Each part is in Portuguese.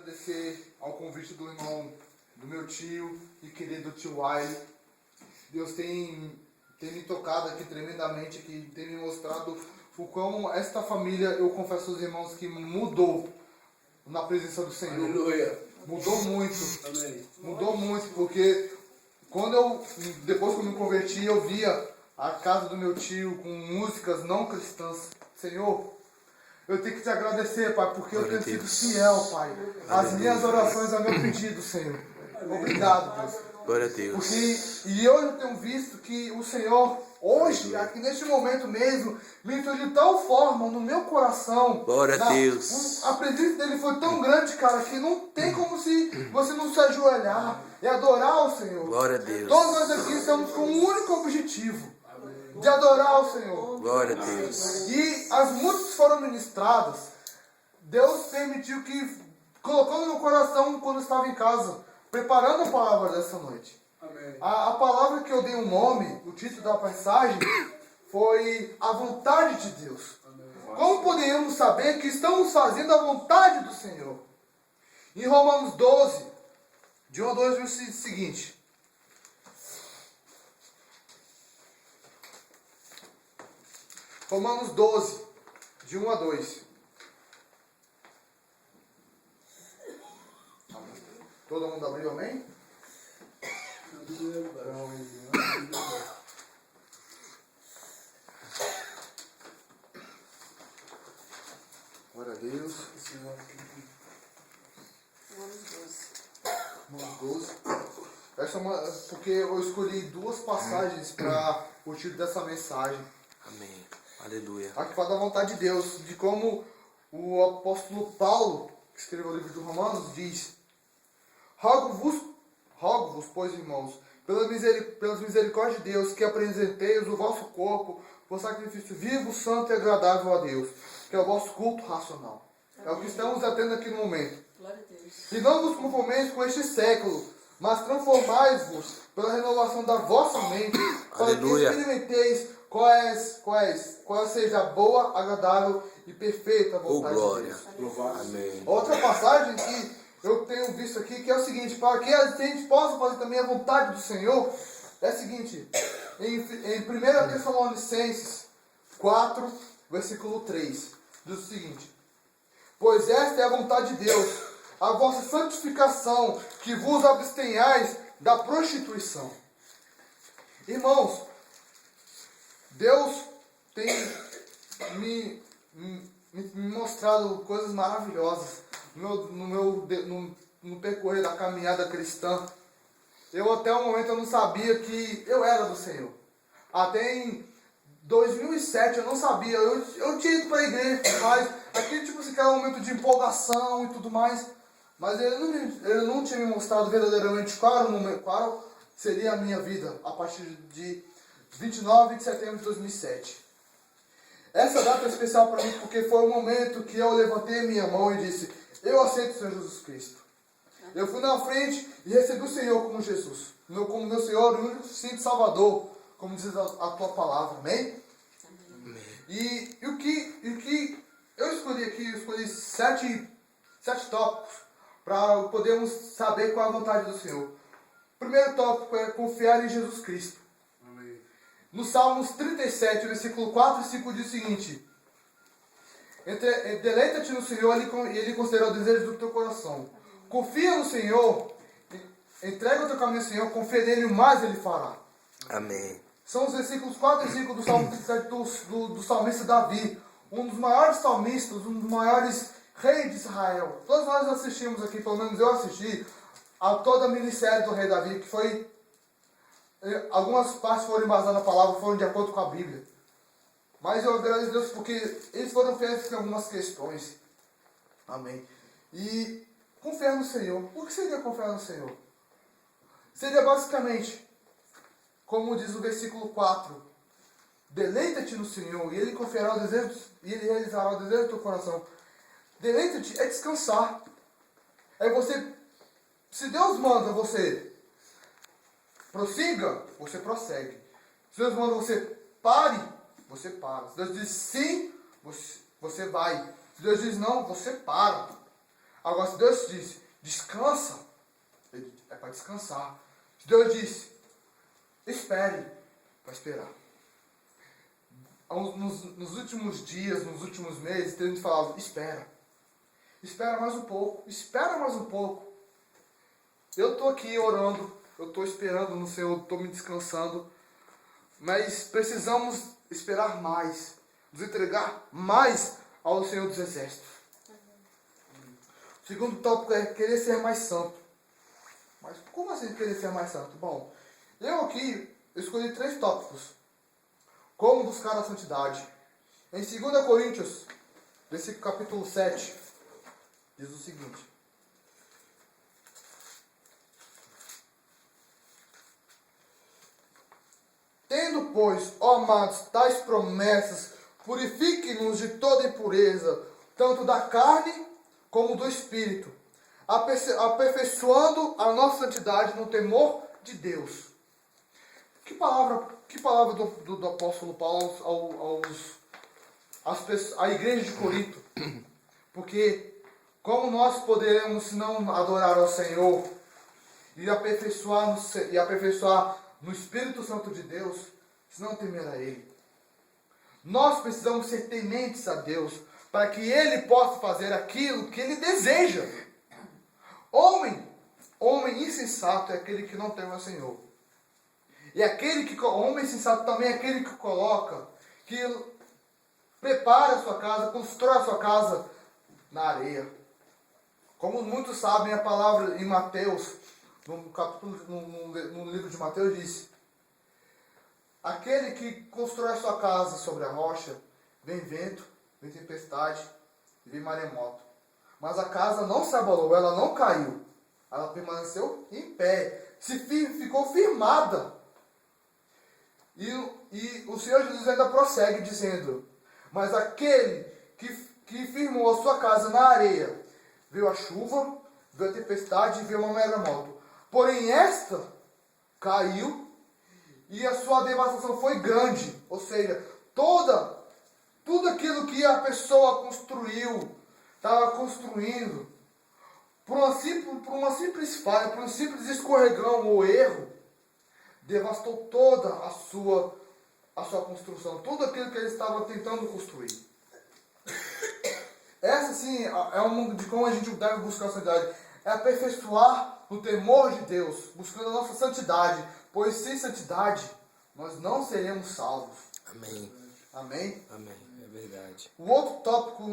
agradecer ao convite do irmão, do meu tio e querido tio Wiley. Deus tem me tocado aqui tremendamente, que tem me mostrado o quão esta família, eu confesso aos irmãos, que mudou na presença do Senhor. Aleluia. Mudou muito. Amém. Mudou muito, porque depois que eu me converti, eu via a casa do meu tio com músicas não cristãs. Senhor, eu tenho que te agradecer, Pai, porque eu tenho sido fiel, Pai. As minhas orações, ao meu pedido, Senhor. Obrigado, Deus. Glória a Deus. E eu tenho visto que o Senhor, hoje, aqui neste momento mesmo, me fez de tal forma no meu coração. Glória a Deus. A presença dele foi tão grande, cara, que não tem como se você não se ajoelhar e adorar o Senhor. Glória a Deus. Todos nós aqui estamos com um único objetivo, de adorar o Senhor. Glória a Deus. E as músicas foram ministradas. Deus permitiu que, colocou no meu coração quando eu estava em casa, preparando a palavra dessa noite. Amém. A palavra que eu dei um nome, o título da passagem, foi A Vontade de Deus. Amém. Como poderíamos saber que estamos fazendo a vontade do Senhor? Em Romanos 12, de 1 a 2, diz o seguinte. Romanos 12, de 1 a 2. Todo mundo abriu, amém? Glória a Deus. Romanos 12. Essa é porque eu escolhi duas passagens para o título dessa mensagem. Amém. Aleluia. Aqui fala da vontade de Deus, de como o apóstolo Paulo, que escreveu o livro de Romanos, diz: Rogo-vos, pois, irmãos, pelas misericórdias de Deus, que apresenteis o vosso corpo por sacrifício vivo, santo e agradável a Deus, que é o vosso culto racional. É o que estamos atendendo aqui no momento. Glória a Deus. E não vos conformeis com este século, mas transformai-vos pela renovação da vossa mente, para que Aleluia. experimenteis qual seja a boa, agradável e perfeita Oh, vontade de glória. Deus. Amém. Outra passagem que eu tenho visto aqui, que é o seguinte, para que a gente possa fazer também a vontade do Senhor, é o seguinte, em 1 Tessalonicenses 4, versículo 3, diz o seguinte: pois esta é a vontade de Deus, a vossa santificação, que vos abstenhais da prostituição. Irmãos, Deus tem me mostrado coisas maravilhosas no percorrer da caminhada cristã. Até o momento eu não sabia que eu era do Senhor. Até em 2007 eu não sabia. Eu tinha ido para a igreja, mas aquele tipo assim, que era um momento de empolgação e tudo mais. Mas ele não tinha me mostrado verdadeiramente qual seria a minha vida a partir de 29 de setembro de 2007. Essa data é especial para mim porque foi o momento que eu levantei minha mão e disse: eu aceito o Senhor Jesus Cristo. Eu fui na frente e recebi o Senhor como Jesus, como meu Senhor e único Santo Salvador, como diz a tua palavra, amém? Amém. E o que eu escolhi aqui, eu escolhi sete tópicos para podermos saber qual é a vontade do Senhor. O primeiro tópico é confiar em Jesus Cristo. Amém. No Salmos 37, versículo 4 e 5 diz o seguinte: deleita-te no Senhor e Ele concederá o desejo do teu coração. Confia no Senhor, entrega o teu caminho ao Senhor, confia nele, o mais Ele fará. Amém. São os versículos 4 e 5 do Salmo 37 do salmista Davi, um dos maiores salmistas, um dos maiores reis de Israel. Todos nós assistimos aqui, pelo menos eu assisti, a toda a minissérie do rei Davi, que foi, algumas partes foram embasadas na palavra, foram de acordo com a Bíblia. Mas eu agradeço a Deus porque eles foram feitos em algumas questões. Amém. E confiar no Senhor. O que seria confiar no Senhor? Seria basicamente, como diz o versículo 4, deleita-te no Senhor e Ele confiará o desejo, e Ele realizará o desejo do teu coração. Deleita-te é descansar. É você, se Deus manda você prossiga, você prossegue. Se Deus manda você pare, você para. Se Deus diz sim, você vai. Se Deus diz não, você para. Agora, se Deus diz, descansa, é para descansar. Se Deus diz, espere, vai esperar. Nos últimos dias, nos últimos meses, temos falado, espera. Espera mais um pouco, espera mais um pouco. Eu estou aqui orando, eu estou esperando no Senhor, estou me descansando. Mas precisamos esperar mais, nos entregar mais ao Senhor dos Exércitos. O segundo tópico é querer ser mais santo. Mas como assim querer ser mais santo? Bom, eu aqui escolhi 3 tópicos. Como buscar a santidade. Em 2 Coríntios, versículo capítulo 7, diz o seguinte. Tendo, pois, ó amados, tais promessas, purifique-nos de toda impureza, tanto da carne como do espírito, aperfeiçoando a nossa santidade no temor de Deus. Que palavra do apóstolo Paulo à igreja de Corinto? Porque como nós poderemos, se não adorar ao Senhor e aperfeiçoar no Espírito Santo de Deus, se não temer a Ele? Nós precisamos ser tementes a Deus, para que Ele possa fazer aquilo que Ele deseja. Homem insensato é aquele que não teme ao Senhor. E homem sensato também é aquele que coloca, que prepara a sua casa, constrói a sua casa na areia. Como muitos sabem, a palavra em Mateus, no livro de Mateus, diz: aquele que constrói a sua casa sobre a rocha, vem vento, vem tempestade e vem maremoto. Mas a casa não se abalou, ela não caiu. Ela permaneceu em pé, ficou firmada. E o Senhor Jesus ainda prossegue dizendo: mas aquele que firmou a sua casa na areia, veio a chuva, veio a tempestade e veio uma maremoto. Porém esta caiu e a sua devastação foi grande. Ou seja, tudo aquilo que a pessoa estava construindo, por uma simples falha, por um simples escorregão ou erro, devastou toda a sua construção, tudo aquilo que ele estava tentando construir. Essa sim é uma de como a gente deve buscar a santidade. É aperfeiçoar no temor de Deus, buscando a nossa santidade, pois sem santidade nós não seremos salvos. Amém. Amém? Amém. É verdade. O outro tópico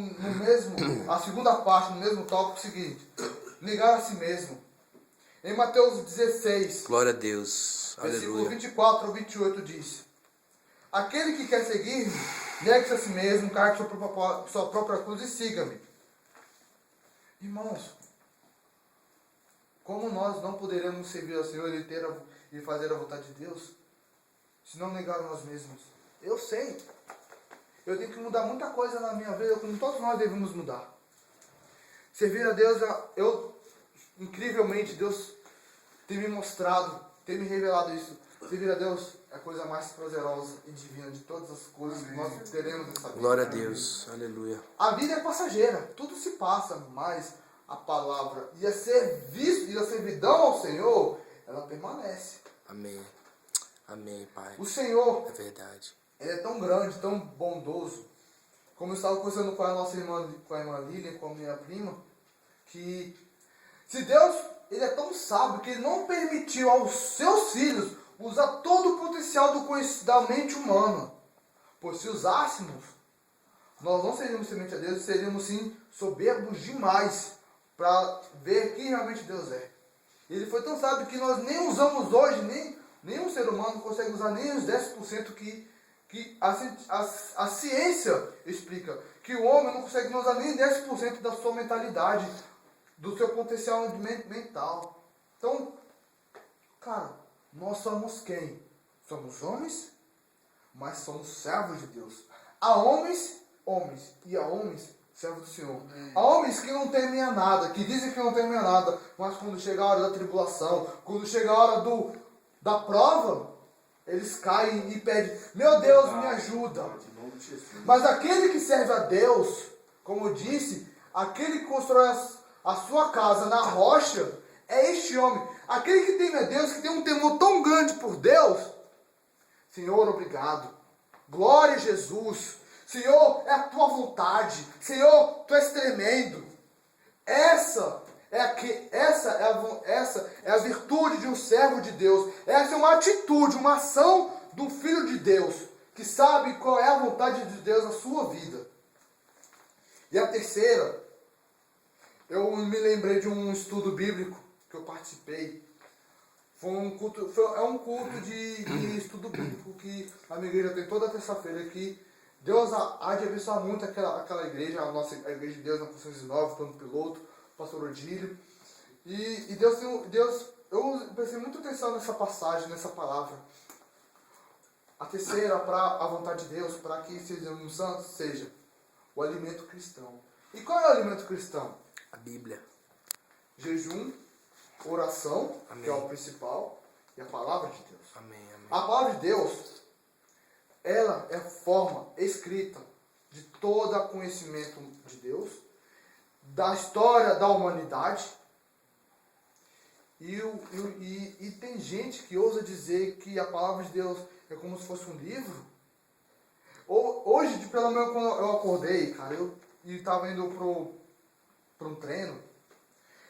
a segunda parte no mesmo tópico é o seguinte: negar a si mesmo. Em Mateus 16, Glória a Deus. versículo Aleluia. 24 ao 28 diz: aquele que quer seguir-me, negue-se a si mesmo, carregue sua própria cruz e siga-me. Irmãos, como nós não poderemos servir ao Senhor e fazer a vontade de Deus, se não negar nós mesmos? Eu sei. Eu tenho que mudar muita coisa na minha vida, como todos nós devemos mudar. Servir a Deus, incrivelmente, Deus tem me mostrado, tem me revelado isso. Servir a Deus é a coisa mais prazerosa e divina de todas as coisas que nós teremos nessa vida. Glória a Deus. Aleluia. A vida é passageira, tudo se passa, mas a palavra e a serviço e a servidão ao Senhor, ela permanece. Amém. Amém, Pai. O Senhor, É verdade. Ele é tão grande, tão bondoso. Como eu estava conversando com a nossa irmã, com a irmã Lilian, com a minha prima, que se Deus, Ele é tão sábio que Ele não permitiu aos seus filhos usar todo o potencial da mente humana. Pois se usássemos, nós não seríamos semente a Deus, seríamos sim soberbos demais para ver quem realmente Deus é. Ele foi tão sábio que nós nem usamos hoje, nenhum ser humano consegue usar nem os 10% que a ciência explica. Que o homem não consegue usar nem 10% da sua mentalidade, do seu potencial mental. Então, cara, nós somos quem? Somos homens, mas somos servos de Deus. Há homens, e há homens, servos do Senhor. Há homens que não temem a nada, que dizem que não temem a nada, mas quando chega a hora da tribulação, quando chega a hora da prova, eles caem e pedem: meu Deus, me ajuda. Mas aquele que serve a Deus, como eu disse, aquele que constrói a sua casa na rocha, é este homem. Aquele que teme a Deus, que tem um temor tão grande por Deus. Senhor, obrigado. Glória a Jesus. Senhor, é a tua vontade. Senhor, tu és tremendo. Essa é a virtude de um servo de Deus. Essa é uma atitude, uma ação do Filho de Deus, que sabe qual é a vontade de Deus na sua vida. E a terceira, eu me lembrei de um estudo bíblico que eu participei. É um culto de estudo bíblico que a minha igreja tem toda terça-feira aqui. Deus há de abençoar muito aquela igreja, a igreja de Deus na Função 19, plano piloto, pastor Odílio. E Deus, eu prestei muita atenção nessa passagem, nessa palavra. A terceira, para a vontade de Deus, para que sejamos santos, seja o alimento cristão. E qual é o alimento cristão? A Bíblia. Jejum, oração, Amém. que é o principal, e a palavra de Deus. Amém, amém. A palavra de Deus, ela é a forma escrita de todo o conhecimento de Deus, da história da humanidade. E tem gente que ousa dizer que a palavra de Deus é como se fosse um livro. Hoje, pelo menos quando eu acordei, cara, e estava indo para um treino,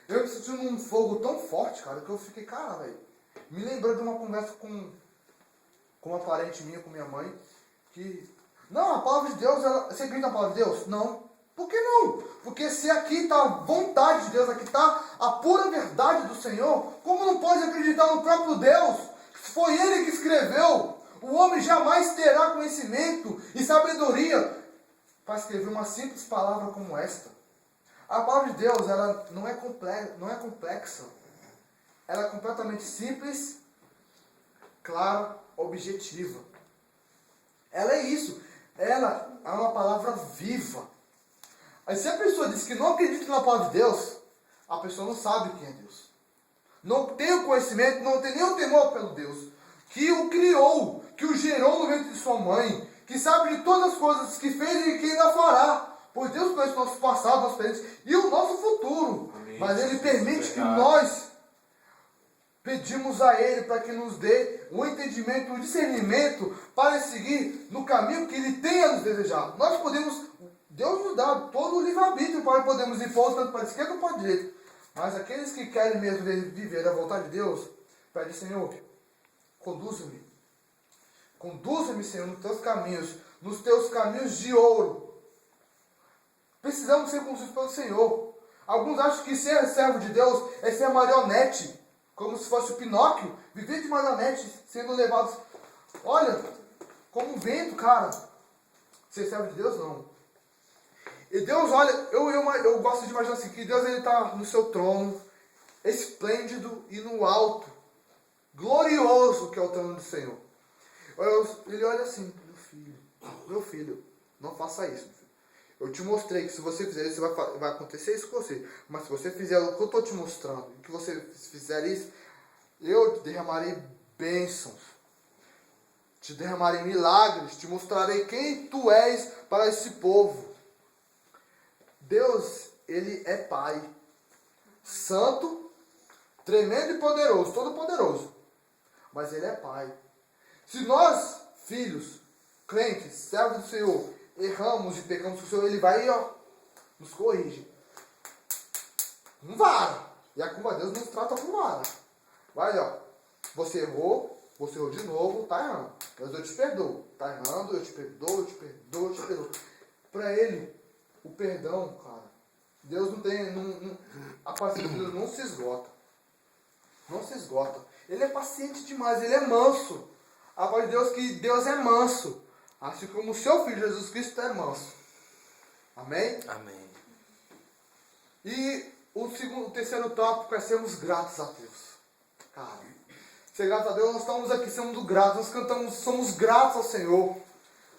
eu me senti num fogo tão forte, cara, que eu fiquei, cara, velho, me lembrou de uma conversa com uma parente minha, com minha mãe, que, não, a palavra de Deus, você acredita na palavra de Deus? Não. Por que não? Porque se aqui está a vontade de Deus, aqui está a pura verdade do Senhor, como não pode acreditar no próprio Deus? Foi Ele que escreveu. O homem jamais terá conhecimento e sabedoria para escrever uma simples palavra como esta. A palavra de Deus, ela não é complexa. Ela é completamente simples, clara, objetiva. Ela é isso. Ela é uma palavra viva. Aí se a pessoa diz que não acredita na palavra de Deus, a pessoa não sabe quem é Deus. Não tem o conhecimento, não tem nem o temor pelo Deus que o criou, que o gerou no ventre de sua mãe, que sabe de todas as coisas que fez e que ainda fará. Pois Deus conhece o nosso passado, nosso presente e o nosso futuro. Amém. Mas Ele permite que nós pedimos a Ele para que nos dê o entendimento, o discernimento para seguir no caminho que Ele tem a nos desejar. Nós podemos, Deus nos dá todo o livre-arbítrio para podermos ir tanto para a esquerda ou para a direita. Mas aqueles que querem mesmo viver a vontade de Deus, pedem, Senhor, conduza-me. Conduza-me, Senhor, nos teus caminhos de ouro. Precisamos ser conduzidos pelo Senhor. Alguns acham que ser servo de Deus é ser marionete, como se fosse o Pinóquio, viver de marionete, sendo levados, olha, como um vento, cara. Ser servo de Deus, não. E Deus, olha, eu gosto de imaginar assim, que Deus está no seu trono, esplêndido e no alto, glorioso que é o trono do Senhor. Ele olha assim, meu filho, não faça isso. Eu te mostrei que se você fizer isso, vai acontecer isso com você. Mas se você fizer o que eu estou te mostrando, que você fizer isso, eu te derramarei bênçãos. Te derramarei milagres, te mostrarei quem tu és para esse povo. Deus, Ele é Pai. Santo, tremendo e poderoso, todo poderoso. Mas Ele é Pai. Se nós, filhos, crentes, servos do Senhor, erramos e pecamos com o Senhor, Ele vai e nos corrige. Com vara. E a culpa de Deus nos trata com vara. Vai, você errou de novo, tá errando. Mas eu te perdoo. Tá errando, eu te perdoo, eu te perdoo, eu te perdoo. Para Ele, o perdão, cara, Deus não tem, a paciência de Deus não se esgota. Não se esgota. Ele é paciente demais, Ele é manso. A voz de Deus que Deus é manso. Assim como o seu Filho Jesus Cristo é manso. Amém? Amém. E o terceiro tópico é sermos gratos a Deus. Cara, ser gratos a Deus, nós estamos aqui sendo gratos, nós cantamos, somos gratos ao Senhor.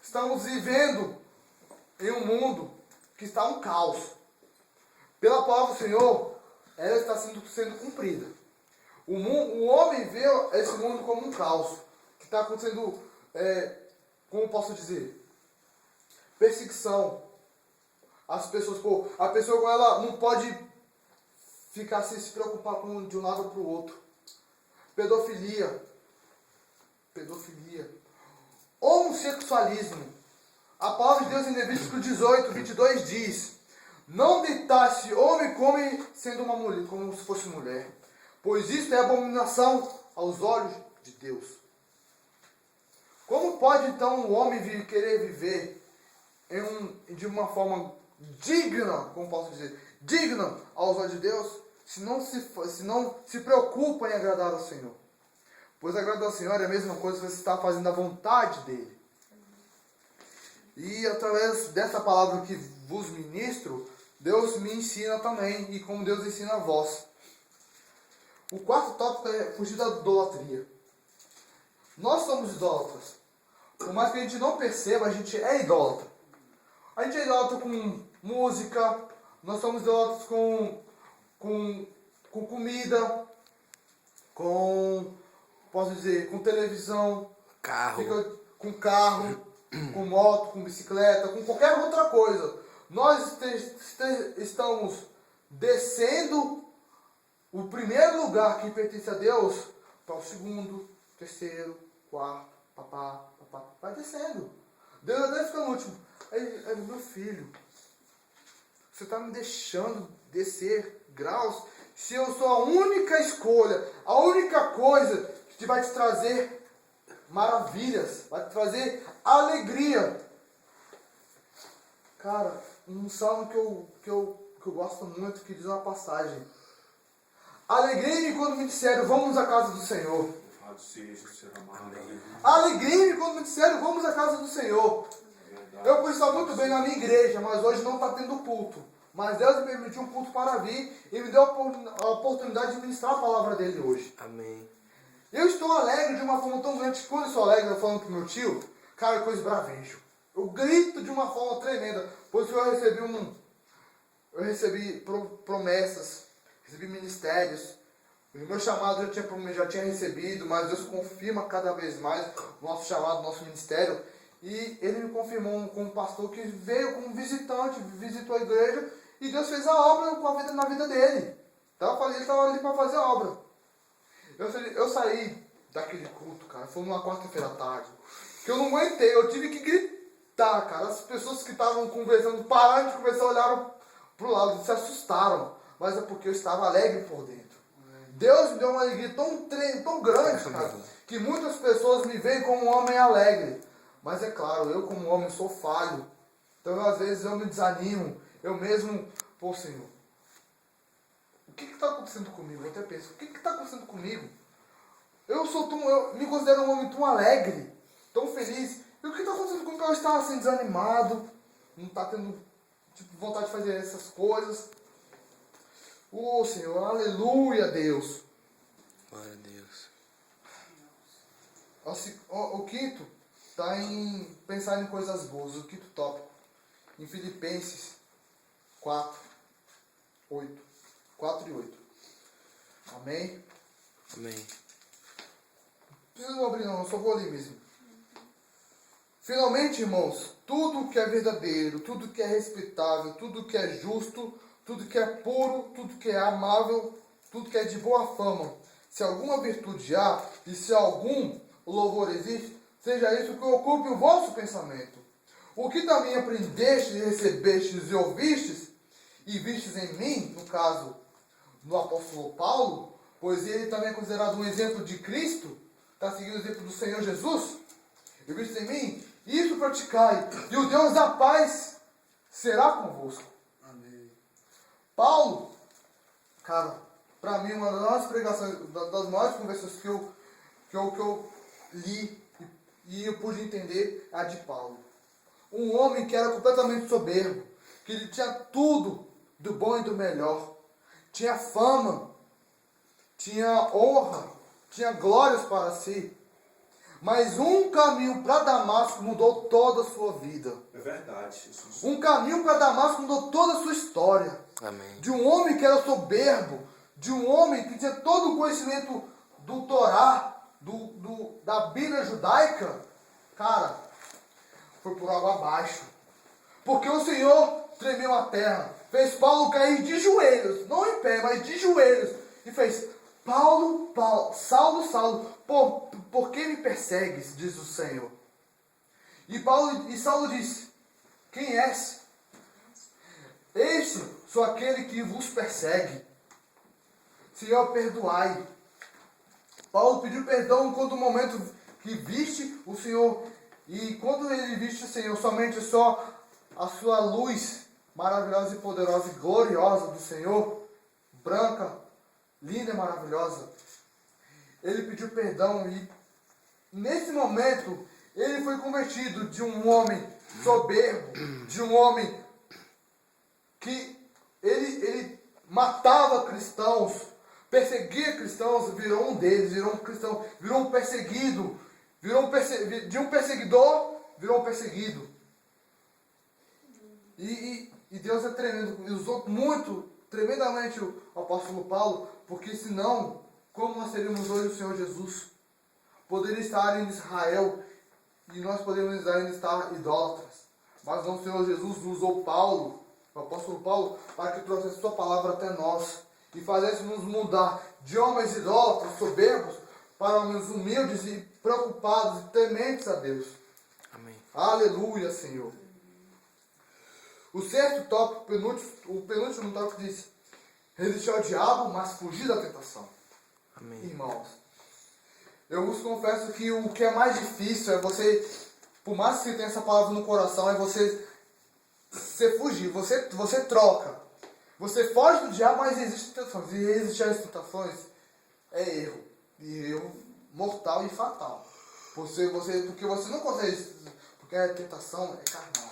Estamos vivendo em um mundo que está um caos. Pela palavra do Senhor, ela está sendo cumprida. O homem vê esse mundo como um caos, que está acontecendo, como posso dizer, perseguição. As pessoas, a pessoa ela não pode ficar sem se preocupar com de um lado para o outro. Pedofilia. Homossexualismo. A palavra de Deus em Levítico 18, 22 diz: não deitasse homem come sendo uma mulher, como se fosse mulher, pois isto é abominação aos olhos de Deus. Como pode então o homem querer viver de uma forma digna, como posso dizer, digna aos olhos de Deus, se não se preocupa em agradar ao Senhor? Pois agradar ao Senhor é a mesma coisa que você está fazendo a vontade dEle. E através dessa palavra que vos ministro, Deus me ensina também, e como Deus ensina a vós. O quarto tópico é fugir da idolatria. Nós somos idólatras. Por mais que a gente não perceba, a gente é idólatra. A gente é idólatra com música, nós somos idólatras com comida, com televisão, com carro, com moto, com bicicleta, com qualquer outra coisa. Nós estamos descendo o primeiro lugar que pertence a Deus para o segundo, terceiro, quarto, papá, vai descendo. Deus até fica no último. Aí, meu filho, você está me deixando descer graus, se eu sou a única escolha, a única coisa que vai te trazer maravilhas, vai te trazer alegria. Cara, um salmo que eu gosto muito, que diz uma passagem: alegrei-me quando me disseram, vamos à casa do Senhor. Alegrei-me quando me disseram, vamos à casa do Senhor. Eu podia estar muito bem na minha igreja, mas hoje não está tendo culto. Mas Deus me permitiu um culto para vir e me deu a oportunidade de ministrar a palavra dele hoje. Amém. Eu estou alegre de uma forma tão grande que quando eu sou alegre, eu falando pro meu tio, cara, eu coisa bravejo. Eu grito de uma forma tremenda, pois eu recebi promessas, recebi ministérios. O meu chamado eu já tinha recebido, mas Deus confirma cada vez mais o nosso chamado, o nosso ministério. E ele me confirmou como pastor que veio como visitante, visitou a igreja e Deus fez a obra na vida dele. Então eu falei, ele estava ali para fazer a obra. Eu saí daquele culto, cara, foi numa quarta-feira à tarde, que eu não aguentei, eu tive que gritar, cara. As pessoas que estavam conversando, pararam de conversar, olharam pro lado e se assustaram. Mas é porque eu estava alegre por dentro. Deus me deu uma alegria tão grande, cara, que muitas pessoas me veem como um homem alegre. Mas é claro, eu como homem sou falho. Então às vezes eu me desanimo. Eu mesmo, pô Senhor, o que está acontecendo comigo? Eu até penso, o que está acontecendo comigo? Eu me considero um homem tão alegre, tão feliz. E o que está acontecendo comigo? Eu estava assim desanimado, não está tendo vontade de fazer essas coisas. Oh Senhor, aleluia Deus. Glória a Deus. O quinto está em pensar em coisas boas. O quinto tópico, em Filipenses 4 e 8. Amém? Amém. Não preciso abrir não, eu só vou ler mesmo. Finalmente, irmãos, tudo que é verdadeiro, tudo que é respeitável, tudo que é justo, tudo que é puro, tudo que é amável, tudo que é de boa fama, se alguma virtude há e se algum louvor existe, seja isso que ocupe o vosso pensamento. O que também aprendestes, recebestes e ouvistes, e vistes em mim, no caso, no apóstolo Paulo, pois ele também é considerado um exemplo de Cristo, está seguindo o exemplo do Senhor Jesus, e vistes em mim, isso praticai, e o Deus da paz será convosco. Amém. Paulo, cara, para mim uma das maiores pregações, das maiores conversas que eu li e eu pude entender é a de Paulo. Um homem que era completamente soberbo, que ele tinha tudo do bom e do melhor. Tinha fama, tinha honra, tinha glórias para si. Mas um caminho para Damasco mudou toda a sua vida. É verdade, Jesus. Um caminho para Damasco mudou toda a sua história. Amém. De um homem que era soberbo, de um homem que tinha todo o conhecimento do Torá, da Bíblia judaica, cara, foi por água abaixo. Porque o Senhor tremeu a terra. Fez Paulo cair de joelhos, não em pé, mas de joelhos. E fez: Paulo, Paulo, Saulo, Saulo, por que me persegues? Diz o Senhor. E Saulo disse: quem és? Este sou aquele que vos persegue. Senhor, perdoai. Paulo pediu perdão quando o momento que viste o Senhor. E quando ele viste o Senhor, somente só a sua luz maravilhosa e poderosa e gloriosa do Senhor, branca, linda e maravilhosa. Ele pediu perdão e nesse momento ele foi convertido de um homem soberbo, de um homem que ele matava cristãos, perseguia cristãos, virou um deles, virou um cristão, virou um perseguido, de um perseguidor, virou um perseguido. E Deus é tremendo, e usou tremendamente o apóstolo Paulo, porque senão, como nós teríamos hoje o Senhor Jesus? Poderia estar em Israel, e nós poderíamos ainda estar idólatras. Mas não, o Senhor Jesus usou Paulo, o apóstolo Paulo, para que trouxesse sua palavra até nós, e fizéssemos mudar de homens idólatras, soberbos, para homens humildes e preocupados e tementes a Deus. Amém. Aleluia, Senhor. O sexto tópico, o penúltimo tópico diz: resistir ao diabo, mas fugir da tentação. Amém. Irmãos, eu vos confesso que o que é mais difícil é você, por mais que você tenha essa palavra no coração, é você fugir, você troca. Você foge do diabo, mas existem tentações. E resistir às tentações é erro. E erro mortal e fatal. Porque você não consegue. Porque a tentação é carnal.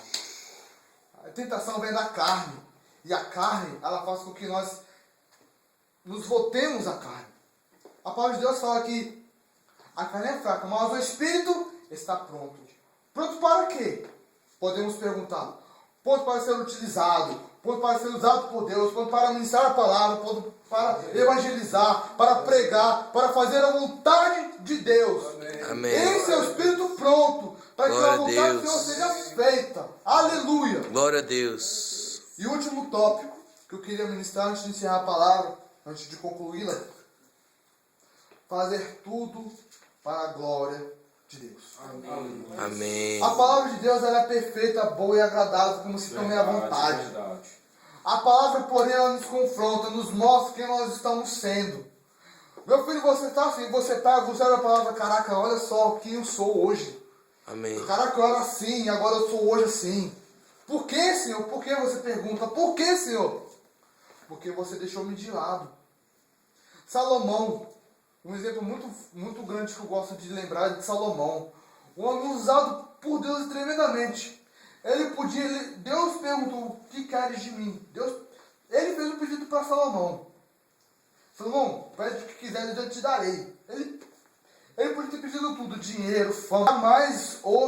A tentação vem da carne. E a carne, ela faz com que nós nos voltemos à carne. A palavra de Deus fala que a carne é fraca, mas o Espírito está pronto. Pronto para quê? Podemos perguntar. Pronto para ser utilizado. Pronto para ser usado por Deus. Pronto para ministrar a palavra. Pronto para evangelizar. Para pregar. Para fazer a vontade de Deus. Amém. Esse é o Espírito pronto. Para que a vontade do Senhor seja feita. Aleluia. Glória a Deus. E o último tópico que eu queria ministrar antes de encerrar a palavra, antes de concluí-la: fazer tudo para a glória de Deus. Amém. Amém. A palavra de Deus, ela é perfeita, boa e agradável, como se tome à vontade. A palavra, porém, ela nos confronta, nos mostra quem nós estamos sendo. Meu filho, você está assim, você olha a palavra: caraca, olha só quem eu sou hoje. Amém. Caraca, eu era assim, agora eu sou hoje assim. Por que, Senhor? Por que você pergunta? Por que, Senhor? Porque você deixou-me de lado. Salomão, um exemplo muito grande que eu gosto de lembrar é de Salomão. Um homem usado por Deus tremendamente. Deus perguntou: o que queres de mim? Ele fez um pedido para Salomão. Salomão, pede o que quiser, eu te darei. Ele podia ter pedido tudo: dinheiro, fama. Jamais houve